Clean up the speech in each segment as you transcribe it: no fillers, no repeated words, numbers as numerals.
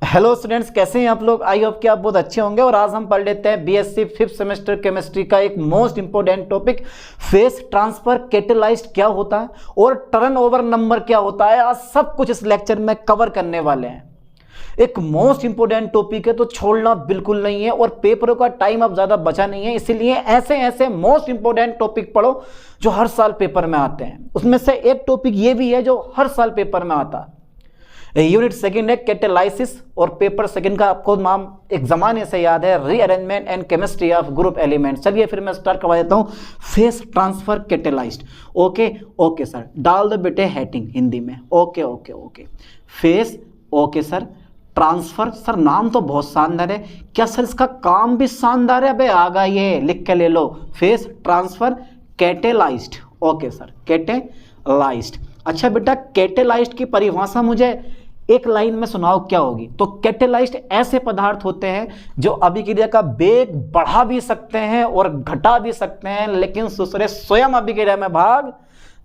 Hello students, कैसे हैं आप लोग। आई होप कि आप बहुत अच्छे होंगे। और आज हम पढ़ लेते हैं बीएससी 5th सेमेस्टर केमिस्ट्री का एक most important topic, face transfer catalysed क्या होता है और टर्नओवर नंबर क्या होता है। आज सब कुछ इस लेक्चर में कवर करने वाले हैं। एक मोस्ट इंपॉर्टेंट टॉपिक है तो छोड़ना बिल्कुल नहीं है। और पेपरों का टाइम अब ज्यादा बचा नहीं है, इसलिए ऐसे ऐसे मोस्ट इंपॉर्टेंट टॉपिक पढ़ो जो हर साल पेपर में आते हैं। उसमें से एक टॉपिक ये भी है जो हर साल पेपर में आता है। यूनिट सेकंड है कैटेलाइसिस, और पेपर सेकंड का आपको नाम एक जमाने से याद है, rearrangement and chemistry of group elements. चलिए फिर मैं स्टार्ट करवा देता हूं, face transfer catalysed. Okay sir, डाल दो बेटे हेडिंग हिंदी में। Okay face, okay sir. Transfer, sir नाम तो बहुत शानदार है, क्या सर इसका काम भी शानदार है? अबे आगा, ये लिख के ले लो, phase transfer catalysed. Okay sir, catalysed. अच्छा बेटा, कैटेलाइज्ड की परिभाषा मुझे एक लाइन में सुनाओ, क्या होगी? तो कैटेलाइज्ड ऐसे पदार्थ होते हैं जो अभिक्रिया का वेग बढ़ा भी सकते हैं और घटा भी सकते हैं, लेकिन दूसरे स्वयं अभिक्रिया में भाग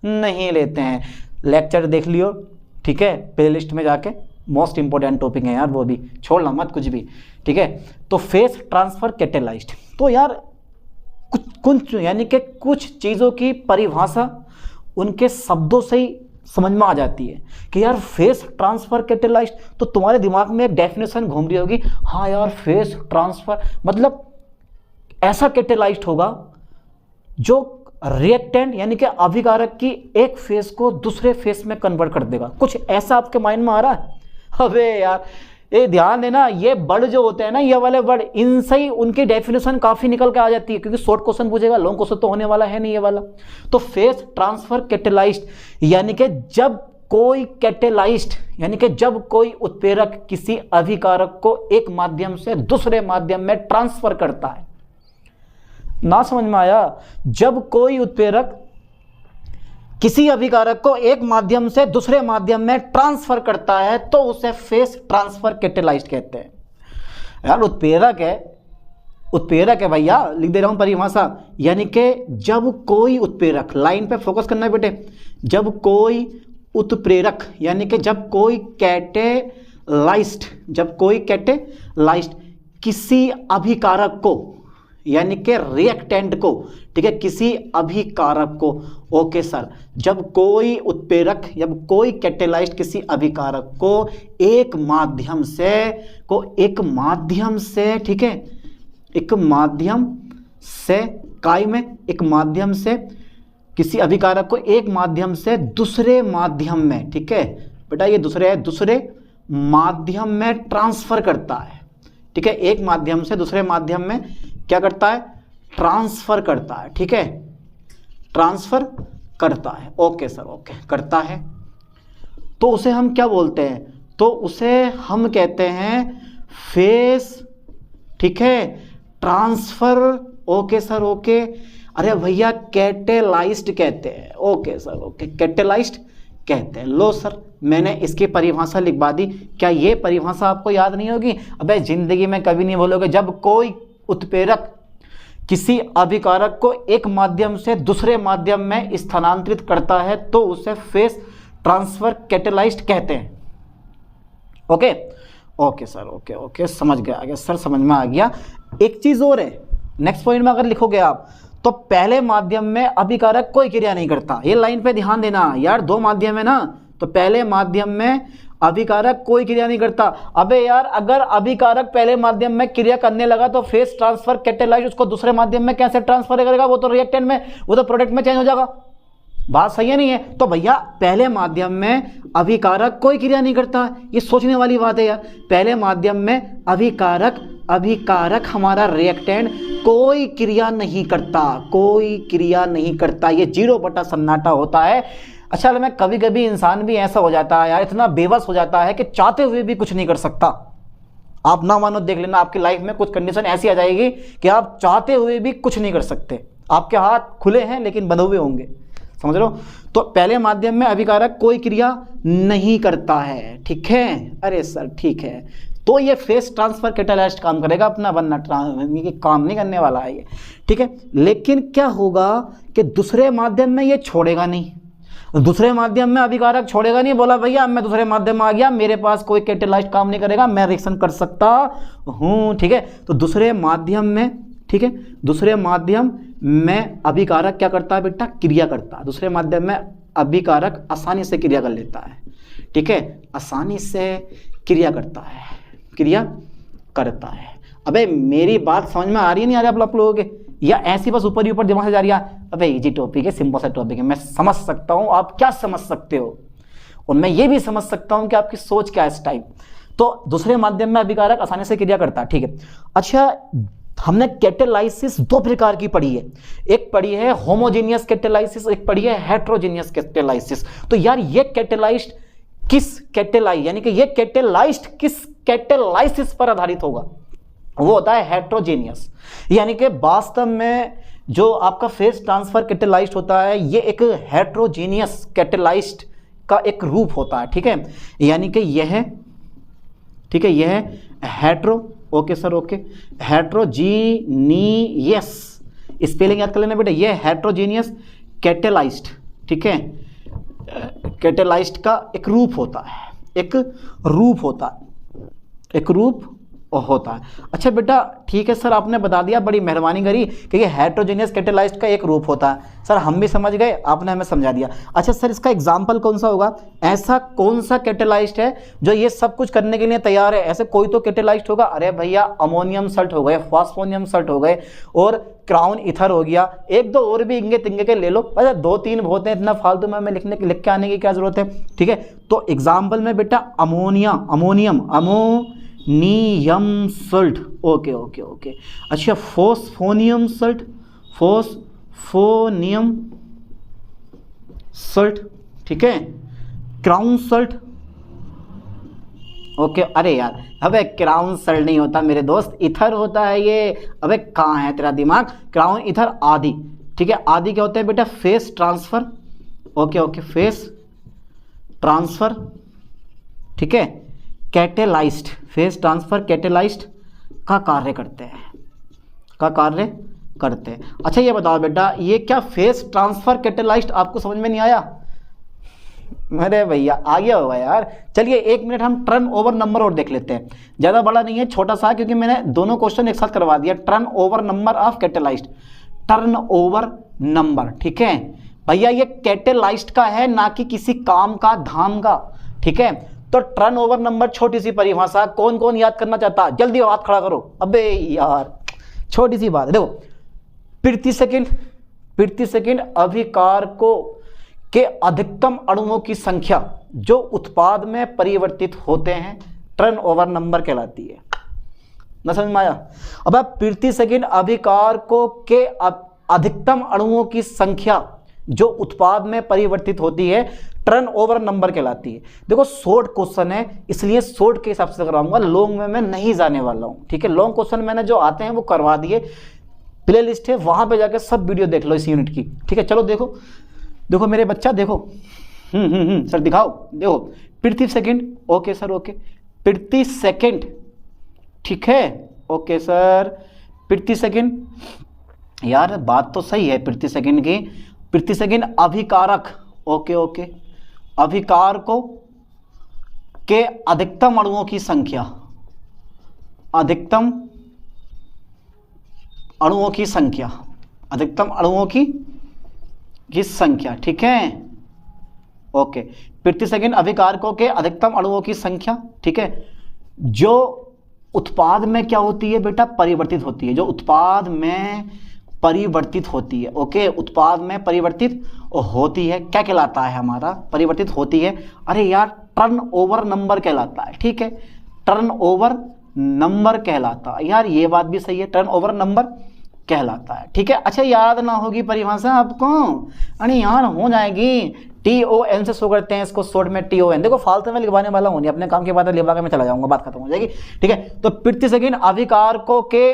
नहीं लेते हैं। लेक्चर देख लियो, ठीक है, प्लेलिस्ट में जाके। मोस्ट इंपॉर्टेंट टॉपिक है यार, वो भी छोड़ना मत कुछ भी, ठीक है। तो फेस ट्रांसफर कैटेलाइज्ड, तो यार कुछ यानी कि कुछ चीज़ों की परिभाषा उनके शब्दों से ही समझ में आ जाती है कि यार फेस ट्रांसफर कैटेलाइज्ड। तो तुम्हारे दिमाग में एक डेफिनेशन घूम रही होगी, हाँ यार फेस ट्रांसफर मतलब ऐसा कैटेलाइज्ड होगा जो रिएक्टेंट यानी कि अभिकारक की एक फेस को दूसरे फेस में कन्वर्ट कर देगा। कुछ ऐसा आपके माइंड में आ रहा है? अबे यार ये ध्यान देना, ये वर्ड जो होते हैं ना, ये वाले वर्ड, इनसे ही उनकी डेफिनेशन काफी निकल के आ जाती है, क्योंकि शॉर्ट क्वेश्चन पूछेगा, लॉन्ग क्वेश्चन तो होने वाला है नहीं ये वाला। तो फेस ट्रांसफर कैटेलाइज्ड यानी कि जब कोई कैटेलाइज्ड यानी कि जब कोई उत्प्रेरक किसी अभिकारक को एक माध्यम से दूसरे माध्यम में ट्रांसफर करता है। ना समझ में आया? जब कोई उत्प्रेरक किसी अभिकारक को एक माध्यम से दूसरे माध्यम में ट्रांसफर करता है तो उसे फेस ट्रांसफर कैटेलाइज्ड कहते हैं। यार उत्प्रेरक है भैया, लिख दे रहा हूं परिभाषा, यानी कि जब कोई उत्प्रेरक, लाइन पे फोकस करना है बेटे, जब कोई उत्प्रेरक यानी कि जब कोई कैटेलाइज्ड किसी अभिकारक को यानी कि रिएक्टेंट को, ठीक है, किसी अभिकारक को। ओके सर, जब कोई उत्प्रेरक या कोई कैटेलाइज्ड किसी अभिकारक को एक माध्यम से ठीक है, एक माध्यम से किसी अभिकारक को एक माध्यम से दूसरे माध्यम में, ठीक है बेटा, ये दूसरे माध्यम में ट्रांसफर करता है, ठीक है, एक माध्यम से दूसरे माध्यम में क्या करता है? ट्रांसफर करता है, ठीक है, ट्रांसफर करता है। ओके सर, ओके करता है, तो उसे हम क्या बोलते हैं? तो उसे हम कहते हैं फेस, ठीक है, ट्रांसफर। Okay sir, okay. अरे भैया कैटेलाइज्ड कहते हैं। ओके सर, ओके, कैटेलाइज्ड कहते हैं। लो सर, मैंने इसकी परिभाषा लिखवा दी। क्या ये परिभाषा आपको याद नहीं होगी? अबे जिंदगी में कभी नहीं बोलोगे। जब कोई उत्प्रेरक किसी अभिकारक को एक माध्यम से दूसरे माध्यम में स्थानांतरित करता है तो उसे फेस ट्रांसफर कैटेलाइज्ड कहते हैं। ओके सर, ओके समझ गया सर, समझ में आ गया। एक चीज और है, नेक्स्ट पॉइंट में अगर लिखोगे आप, तो पहले माध्यम में अभिकारक कोई क्रिया नहीं करता। ये लाइन पे ध्यान देना यार, दो माध्यम है ना, तो पहले माध्यम में अभिकारक कोई क्रिया नहीं करता। अबे यार अगर अभिकारक पहले माध्यम में क्रिया करने लगा तो फेस ट्रांसफर कैटेलाइज्ड उसको दूसरे माध्यम में कैसे ट्रांसफर करेगा? वो तो रिएक्टेंट में, वो तो प्रोडक्ट में चेंज हो जाएगा। बात सही है नहीं है? तो भैया पहले माध्यम में अभिकारक कोई क्रिया नहीं करता, ये सोचने वाली बात है यार। पहले माध्यम में अभिकारक हमारा रिएक्टेंट कोई क्रिया नहीं करता, ये 0 बटा सन्नाटा होता है। अच्छा, मैं कभी कभी इंसान भी ऐसा हो जाता है यार, इतना बेबस हो जाता है कि चाहते हुए भी कुछ नहीं कर सकता। आप ना मानो, देख लेना आपकी लाइफ में कुछ कंडीशन ऐसी आ जाएगी कि आप चाहते हुए भी कुछ नहीं कर सकते। आपके हाथ खुले हैं लेकिन बंधे हुए होंगे, समझ लो। तो पहले माध्यम में अभिकारक कोई क्रिया नहीं करता है, ठीक है। अरे सर ठीक है, तो ये फेस ट्रांसफर कैटेलाइज्ड काम करेगा अपना, वरना काम नहीं करने वाला है ये, ठीक है। लेकिन क्या होगा कि दूसरे माध्यम में ये छोड़ेगा नहीं। दूसरे माध्यम में अभिकारक छोड़ेगा नहीं, बोला भैया मैं दूसरे माध्यम में आ गया, मेरे पास कोई कैटेलाइस्ट काम नहीं करेगा, मैं रिएक्शन कर सकता हूँ। ठीक है, तो दूसरे माध्यम में, ठीक है, दूसरे माध्यम में अभिकारक क्या करता है बेटा, क्रिया करता है। दूसरे माध्यम में अभिकारक आसानी से क्रिया कर लेता है। ठीक है, आसानी से क्रिया करता है, क्रिया करता है। अबे मेरी बात समझ में आ रही है नहीं आ रही आप लोगों के, या ऐसी बस ऊपर ही ऊपर दिमाग से जा रही है? अबे इजी टॉपिक है, सिंपल सा टॉपिक है, मैं समझ सकता हूँ आप क्या समझ सकते हो, और मैं ये भी समझ सकता हूँ कि आपकी सोच क्या है इस टाइम। तो दूसरे माध्यम में अभिकारक आसानी से क्रिया करता है। ठीक है, अच्छा हमने कैटेलाइसिस दो प्रकार की पढ़ी है, एक पढ़ी है होमोजेनियस कैटेलाइसिस, एक पढ़ी है हेट्रोजेनियस कैटेलाइसिस। तो यार ये कैटेलाइस्ट किस कैटेलाई यानी कि ये कैटेलाइस्ट किस कैटेलाइसिस पर आधारित होगा, वो होता है हेट्रोजेनियस। यानी कि वास्तव में जो आपका फेस ट्रांसफर कैटेलाइस्ट होता है ये एक हेट्रोजेनियस कैटेलाइस्ट का एक रूप होता है। ठीक है, यानी कि यह, ठीक है, यह hetero, okay sir, okay, heterogeneous, spelling याद कर लेना बेटा, ये हेट्रोजीनियस कैटेलाइस्ट, ठीक है, कैटेलाइस्ट का एक रूप होता है, एक रूप होता है, एक रूप होता है। अच्छा बेटा ठीक है सर, आपने बता दिया, बड़ी मेहरबानी करी कि ये हेट्रोजेनियस कैटेलाइस्ट का एक रूप होता है। सर हम भी समझ गए, आपने हमें समझा दिया। अच्छा सर इसका एग्जाम्पल कौन सा होगा, ऐसा कौन सा कैटेलाइस्ट है जो ये सब कुछ करने के लिए तैयार है? ऐसे कोई तो कैटेलाइस्ट होगा। अरे भैया अमोनियम सल्ट हो गए, फॉस्फोनियम सल्ट हो गए, और क्राउन इथर हो गया, एक दो और भी इंगे तिंगे के ले लो। अच्छा दो तीन बहुत हैं, इतना फालतू में हमें लिख के आने की क्या जरूरत है। ठीक है, तो एग्जाम्पल में बेटा ammonia, ammonium, ammonium Salt, okay okay okay. अच्छा फोस्फोनियम सल्ट, फोस्फोनियम सल्ट, ठीक है, क्राउन सल्ट, ओके। अरे यार अबे क्राउन सल्ट नहीं होता मेरे दोस्त, इथर होता है ये। अबे कहाँ है तेरा दिमाग, क्राउन इथर आदि, ठीक है। आदि क्या होता है बेटा, phase transfer, okay okay, phase transfer, ठीक है, कैटेलाइस्ट, फेस ट्रांसफर कैटेलाइस्ट का कार्य करते हैं, का कार्य करते हैं। अच्छा ये बताओ बेटा, ये क्या फेस ट्रांसफर कैटेलाइस्ट आपको समझ में नहीं आया? अरे भैया आ गया होगा यार। चलिए एक मिनट हम टर्न ओवर नंबर और देख लेते हैं, ज़्यादा बड़ा नहीं है, छोटा सा, क्योंकि मैंने दोनों क्वेश्चन एक साथ करवा दिया। Turnover number of catalyst, turnover number, ठीक है भैया, ये कैटेलाइस्ट का है ना कि किसी काम का, धाम का, ठीक है। तो टर्न ओवर नंबर छोटी सी परिभाषा, कौन कौन याद करना चाहता, जल्दी हाथ खड़ा करो। अबे यार छोटी सी बात है, देखो प्रति सेकंड अभिकार को के अधिकतम अणुओं की संख्या जो उत्पाद में परिवर्तित होते हैं टर्न ओवर नंबर कहलाती है। न समझ में आया? अब प्रति सेकंड अभिकार को के अधिकतम अणुओं की संख्या जो उत्पाद में परिवर्तित होती है टर्न ओवर नंबर कहलाती है। देखो शॉर्ट क्वेश्चन है, इसलिए शॉर्ट के हिसाब से कराऊंगा, लॉन्ग में मैं नहीं जाने वाला हूं, ठीक है। लॉन्ग क्वेश्चन मैंने जो आते हैं वो करवा दिए, प्ले लिस्ट है, वहां पे जाकर सब वीडियो देख लो इस यूनिट की, ठीक है। चलो देखो देखो मेरे बच्चा, देखो सर दिखाओ, देखो प्रति सेकंड, ओके सर, ओके, प्रति सेकंड, ठीक है, ओके सर, प्रति सेकंड, यार बात तो सही है प्रति सेकंड की। प्रति सेकंड अभिकारक, ओके ओके, अभिकारकों के अधिकतम अणुओं की संख्या, अधिकतम अणुओं की संख्या, अधिकतम अणुओं की संख्या, ठीक है, ओके। प्रति सेकंड अभिकारकों के अधिकतम अणुओं की संख्या, ठीक है, जो उत्पाद में क्या होती है बेटा, परिवर्तित होती है, जो उत्पाद में परिवर्तित होती है, ओके, उत्पाद में परिवर्तित होती है, क्या कहलाता है हमारा, परिवर्तित होती है। अरे यार टर्न ओवर नंबर कहलाता है, ठीक है, टर्न ओवर नंबर कहलाता है। यार ये बात भी सही है, टर्न ओवर नंबर कहलाता है, ठीक है। अच्छा याद ना होगी परिभाषा आपको? अरे यार हो जाएगी, TON से शो करते हैं इसको, शॉर्ट में TON। देखो फालतू में लिखवाने वाला हूँ नहीं, अपने काम के बाद लिखवा के मैं चला जाऊंगा, बात खत्म हो जाएगी, ठीक है। तो प्रति सेकंड अभिकारकों के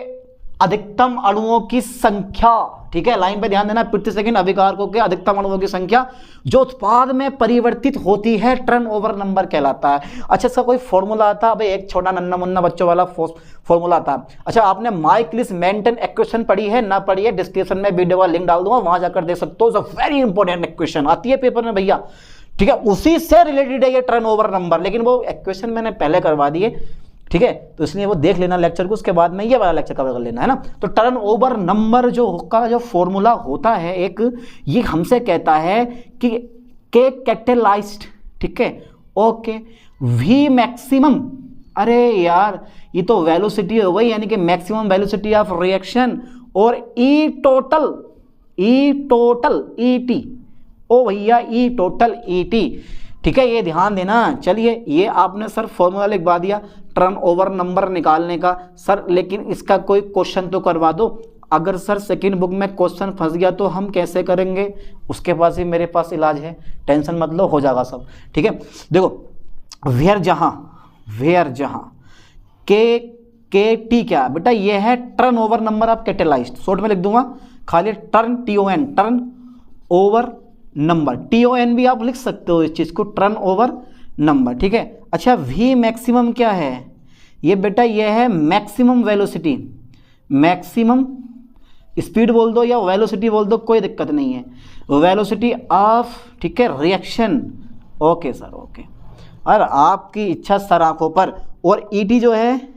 अधिकतम अणुओं की संख्या, ठीक है, लाइन पे ध्यान देना, प्रति सेकंड अभिकारकों के अधिकतम अणुओं की संख्या जो उत्पाद में परिवर्तित होती है टर्नओवर नंबर कहलाता है। अच्छा, इसका कोई फॉर्मूला आता है? भाई एक छोटा नन्ना मुन्ना बच्चों वाला फॉर्मूला आता है। अच्छा, आपने माइकलिस मेंटन इक्वेशन पढ़ी है? ना पढ़ी है, डिस्क्रिप्शन में वीडियो का लिंक डाल दूंगा, वहां जाकर देख सकते हो। वेरी इंपॉर्टेंट इक्वेशन आती है पेपर में भैया, ठीक है, उसी से रिलेटेड है ये टर्नओवर नंबर, लेकिन वो इक्वेशन मैंने पहले करवा दिए, ठीक है, तो इसलिए वो देख लेना लेक्चर को, उसके बाद में ये वाला लेक्चर कवर कर लेना, है ना। तो टर्नओवर नंबर जो का जो फॉर्मूला होता है एक, ये हमसे कहता है कि के कैटेलाइज्ड, ठीक है, ओके, वी मैक्सिमम, अरे यार ये तो वेलोसिटी हो गई, यानी कि मैक्सिमम वेलोसिटी ऑफ रिएक्शन, और ई टोटल ई टी, ओ भैया ई टोटल ई टी, ठीक है, ये ध्यान देना। चलिए, ये आपने सर फॉर्मूला लिखवा दिया टर्नओवर नंबर निकालने का सर, लेकिन इसका कोई क्वेश्चन तो करवा दो। अगर सर सेकंड बुक में क्वेश्चन फंस गया तो हम कैसे करेंगे? उसके पास ही मेरे पास इलाज है, टेंशन मत लो, हो जाएगा सब, ठीक है। देखो, वेयर जहां के टी क्या है बेटा? ये है turnover number of catalysed, short में लिख दूंगा खाली turn, TON, turn over number, TON भी आप लिख सकते हो इस चीज को, टर्न ओवर नंबर, ठीक है। अच्छा, V मैक्सिमम क्या है? ये बेटा ये है मैक्सिमम वेलोसिटी, मैक्सिमम स्पीड बोल दो या वेलोसिटी बोल दो, कोई दिक्कत नहीं है, वेलोसिटी ऑफ, ठीक है, रिएक्शन, ओके सर, ओके, और आपकी इच्छा सर आंखों पर। और ET जो है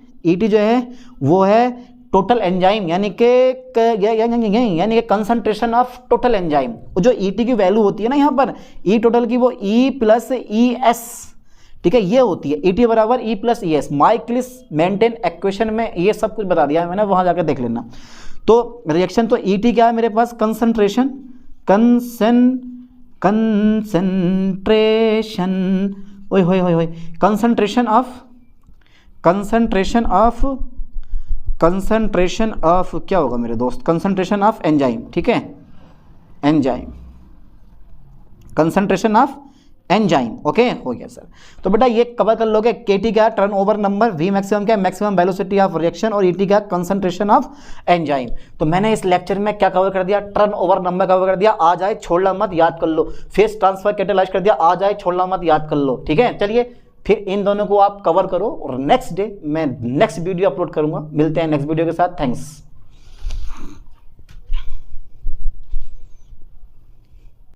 वो है टोटल एंजाइम, यानी कि कंसंट्रेशन ऑफ टोटल एंजाइम। जो ET की वैल्यू होती है ना यहाँ पर, E टोटल की, वो E + ES, ठीक है, ये होती है ET बराबर E + ES। Michaelis Menten equation में ये सब कुछ बता दिया है मैंने, वहां जाकर देख लेना। तो रिएक्शन तो ET क्या है मेरे पास? कंसंट्रेशन, कंसंट्रेशन ऑफ क्या होगा मेरे दोस्त? कंसंट्रेशन ऑफ एंजाइम, ठीक है, enzyme, concentration of enzyme, okay, हो गया सर। तो बेटा ये कवर कर लोगे, KT क्या है? टर्नओवर नंबर, V मैक्सिमम क्या है? मैक्सिमम वेलोसिटी ऑफ रिएक्शन, और ET क्या है? Concentration of enzyme. तो मैंने इस लेक्चर में क्या कवर कर दिया? टर्नओवर नंबर कवर कर दिया। आ जाए छोड़ना मत, याद कर लो। फेस ट्रांसफर कैटेलाइज कर दिया, आ जाए छोड़ना मत, याद कर लो, ठीक है। चलिए, फिर इन दोनों को आप कवर करो, और नेक्स्ट डे मैं नेक्स्ट वीडियो अपलोड करूंगा। मिलते हैं नेक्स्ट वीडियो के साथ, थैंक्स।